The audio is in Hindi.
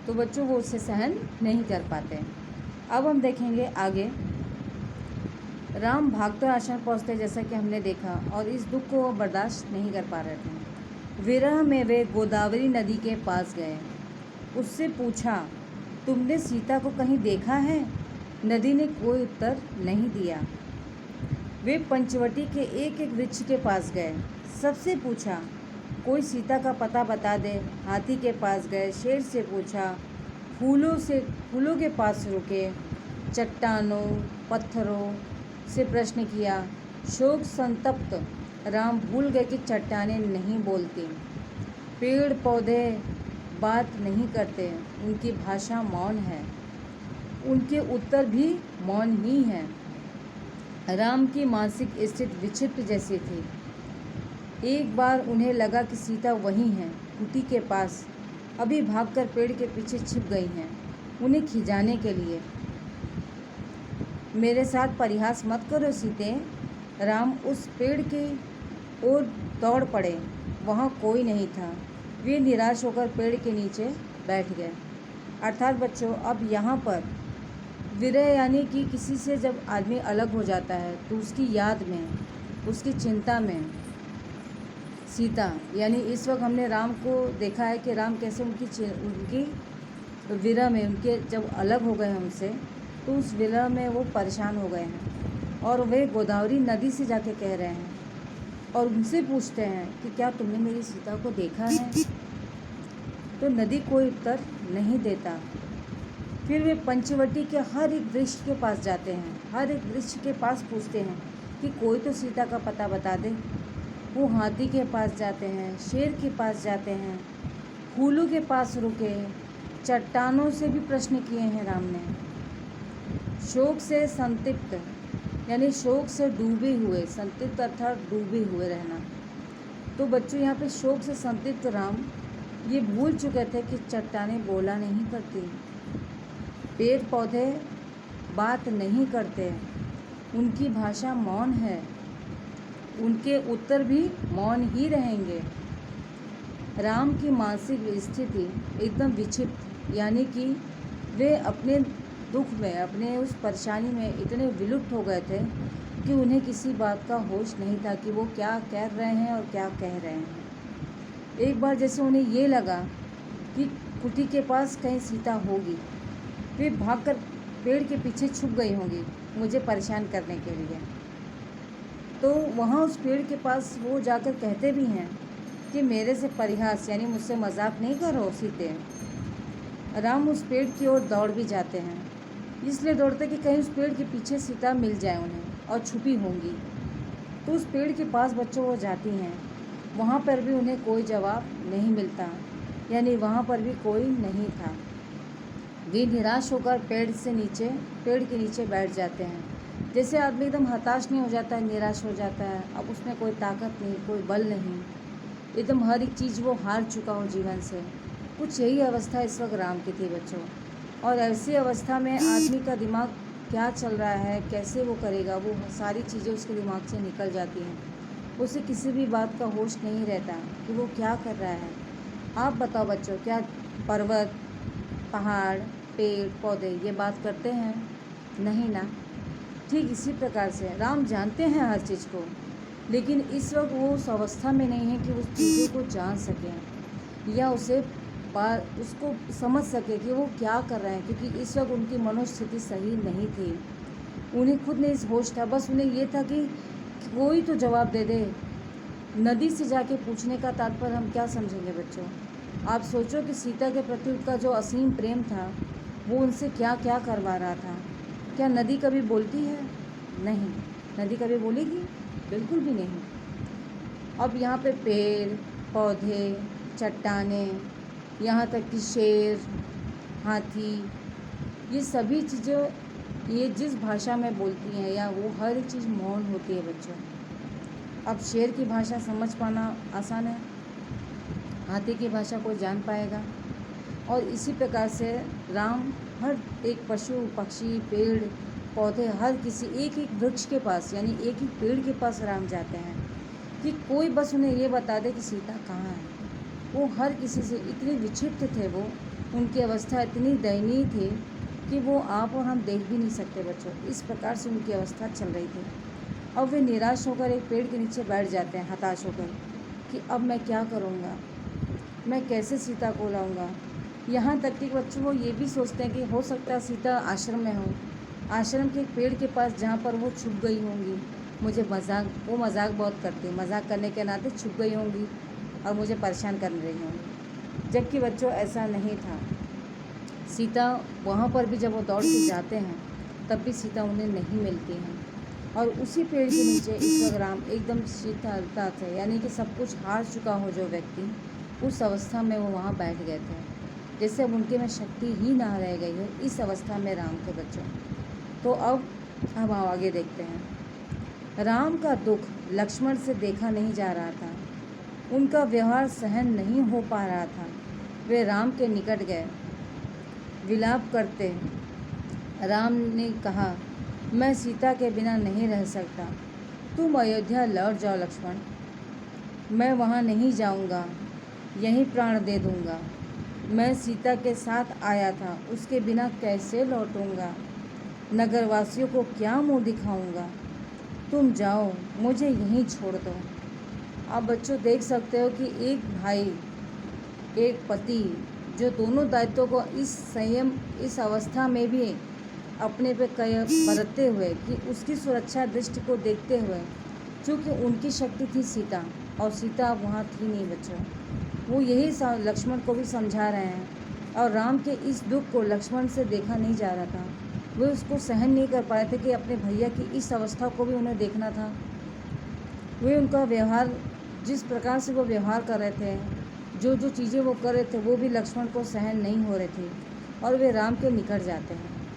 तो बच्चों वो उसे सहन नहीं कर पाते। अब हम देखेंगे आगे। राम भागते आश्रम पहुँचते जैसा कि हमने देखा, और इस दुख को वो बर्दाश्त नहीं कर पा रहे थे। विरह में वे गोदावरी नदी के पास गए। उससे पूछा, तुमने सीता को कहीं देखा है? नदी ने कोई उत्तर नहीं दिया। वे पंचवटी के एक एक वृक्ष के पास गए। सबसे पूछा, कोई सीता का पता बता दे। हाथी के पास गए। शेर से पूछा। फूलों के पास रुके। चट्टानों, पत्थरों से प्रश्न किया। शोक संतप्त राम भूल गए कि चट्टानें नहीं बोलती, पेड़ पौधे बात नहीं करते, उनकी भाषा मौन है, उनके उत्तर भी मौन ही हैं। राम की मानसिक स्थिति विचित्र जैसी थी। एक बार उन्हें लगा कि सीता वहीं है, कुटी के पास, अभी भागकर पेड़ के पीछे छिप गई हैं, उन्हें खिंचाने के लिए। मेरे साथ परिहास मत करो सीते। राम उस पेड़ की ओर दौड़ पड़े। वहाँ कोई नहीं था। वे निराश होकर पेड़ के नीचे बैठ गए। अर्थात बच्चों, अब यहाँ पर विरह यानी कि किसी से जब आदमी अलग हो जाता है तो उसकी याद में, उसकी चिंता में सीता, यानी इस वक्त हमने राम को देखा है कि राम कैसे उनकी विरह में, उनके जब अलग हो गए हमसे, तो उस विरह में वो परेशान हो गए हैं। और वे गोदावरी नदी से जाके कह रहे हैं और उनसे पूछते हैं कि क्या तुमने मेरी सीता को देखा है? तो नदी कोई उत्तर नहीं देता। फिर वे पंचवटी के हर एक वृक्ष के पास जाते हैं, हर एक वृक्ष के पास पूछते हैं कि कोई तो सीता का पता बता दे। वो हाथी के पास जाते हैं, शेर के पास जाते हैं, फूलों के पास रुके, चट्टानों से भी प्रश्न किए हैं राम ने। शोक से संतप्त यानी शोक से डूबे हुए, संतप्त अर्थात डूबे हुए रहना। तो बच्चों, यहाँ पे शोक से संतप्त राम ये भूल चुके थे कि चट्टानें बोला नहीं करती, पेड़ पौधे बात नहीं करते, उनकी भाषा मौन है, उनके उत्तर भी मौन ही रहेंगे। राम की मानसिक स्थिति एकदम विक्षिप्त, यानी कि वे अपने दुख में, अपने उस परेशानी में इतने विलुप्त हो गए थे कि उन्हें किसी बात का होश नहीं था कि वो क्या कह रहे हैं और क्या कह रहे हैं। एक बार जैसे उन्हें ये लगा कि कुटी के पास कहीं सीता होगी, वे भागकर पेड़ के पीछे छुप गई होंगी मुझे परेशान करने के लिए। तो वहाँ उस पेड़ के पास वो जाकर कहते भी हैं कि मेरे से परिहास यानी मुझसे मजाक नहीं करो सीते। राम उस पेड़ की ओर दौड़ भी जाते हैं, इसलिए दौड़ते कि कहीं उस पेड़ के पीछे सीता मिल जाए उन्हें और छुपी होंगी। तो उस पेड़ के पास बच्चों वो जाती हैं। वहाँ पर भी उन्हें कोई जवाब नहीं मिलता, यानी वहाँ पर भी कोई नहीं था। वे निराश होकर पेड़ के नीचे बैठ जाते हैं। जैसे आदमी एकदम हताश नहीं हो जाता है, निराश हो जाता है, अब उसमें कोई ताकत नहीं, कोई बल नहीं, एकदम हर एक चीज़ वो हार चुका हो जीवन से। कुछ यही अवस्था इस वक्त राम की थी बच्चों। और ऐसी अवस्था में आदमी का दिमाग क्या चल रहा है, कैसे वो करेगा, वो सारी चीज़ें उसके दिमाग से निकल जाती हैं। उसे किसी भी बात का होश नहीं रहता कि वो क्या कर रहा है। आप बताओ बच्चों, क्या पर्वत, पहाड़, पेड़ पौधे ये बात करते हैं? नहीं ना। ठीक इसी प्रकार से राम जानते हैं हर चीज़ को, लेकिन इस वक्त वो उस अवस्था में नहीं है कि उस चीज़ों को जान सकें या उसको समझ सके कि वो क्या कर रहे हैं, क्योंकि इस वक्त उनकी मनोस्थिति सही नहीं थी। उन्हें खुद नहीं होश था, बस उन्हें ये था कि कोई तो जवाब दे दे। नदी से जाके पूछने का तात्पर्य हम क्या समझेंगे बच्चों? आप सोचो कि सीता के प्रति उनका जो असीम प्रेम था वो उनसे क्या क्या करवा रहा था। क्या नदी कभी बोलती है? नहीं। नदी कभी बोलेगी? बिल्कुल भी नहीं। अब यहाँ पे पेड़ पौधे, चट्टानें, यहाँ तक कि शेर, हाथी, ये सभी चीज़ें ये जिस भाषा में बोलती हैं या वो हर एक चीज़ मौन होती है बच्चों। अब शेर की भाषा समझ पाना आसान है, हाथी की भाषा कोई जान पाएगा। और इसी प्रकार से राम हर एक पशु पक्षी, पेड़ पौधे, हर किसी एक एक वृक्ष के पास यानी एक एक पेड़ के पास राम जाते हैं कि कोई बस उन्हें ये बता दे कि सीता कहाँ है। वो हर किसी से इतने विक्षिप्त थे वो उनकी अवस्था इतनी दयनीय थी कि वो आप और हम देख भी नहीं सकते बच्चों। इस प्रकार से उनकी अवस्था चल रही थी। अब वे निराश होकर एक पेड़ के नीचे बैठ जाते हैं, हताश होकर कि अब मैं क्या करूँगा, मैं कैसे सीता को लाऊंगा। यहाँ तक कि बच्चों वो ये भी सोचते हैं कि हो सकता है सीता आश्रम में हो, आश्रम के एक पेड़ के पास जहाँ पर वो छुप गई होंगी। मुझे वो मजाक बहुत करती, मजाक करने के नाते छुप गई होंगी और मुझे परेशान कर रही होंगी। जबकि बच्चों ऐसा नहीं था। सीता वहाँ पर भी जब वो दौड़ के जाते हैं तब भी सीता उन्हें नहीं मिलती हैं। और उसी पेड़ के नीचे इस वक्त राम एकदम शीतलता थे, यानी कि सब कुछ हार चुका हो जो व्यक्ति, उस अवस्था में वो वहाँ बैठ गए थे, जैसे अब उनके में शक्ति ही ना रह गई हो। इस अवस्था में राम थे बच्चों। तो अब हम आगे देखते हैं। राम का दुख लक्ष्मण से देखा नहीं जा रहा था, उनका व्यवहार सहन नहीं हो पा रहा था। वे राम के निकट गए, विलाप करते राम ने कहा, मैं सीता के बिना नहीं रह सकता, तुम अयोध्या लौट जाओ लक्ष्मण। मैं वहाँ नहीं जाऊँगा, यहीं प्राण दे दूँगा। मैं सीता के साथ आया था, उसके बिना कैसे लौटूँगा, नगरवासियों को क्या मुँह दिखाऊँगा। तुम जाओ, मुझे यहीं छोड़ दो। आप बच्चों देख सकते हो कि एक भाई, एक पति जो दोनों दायित्वों को इस संयम, इस अवस्था में भी अपने पे बरतते हुए कि उसकी सुरक्षा दृष्टि को देखते हुए, चूँकि उनकी शक्ति थी सीता और सीता वहाँ थी नहीं बच्चों, वो यही लक्ष्मण को भी समझा रहे हैं। और राम के इस दुख को लक्ष्मण से देखा नहीं जा रहा था, वे उसको सहन नहीं कर पाए थे कि अपने भैया की इस अवस्था को भी उन्हें देखना था। वे उनका व्यवहार, जिस प्रकार से वो व्यवहार कर रहे थे, जो जो चीज़ें वो कर रहे थे, वो भी लक्ष्मण को सहन नहीं हो रही थी और वे राम के निकट जाते हैं।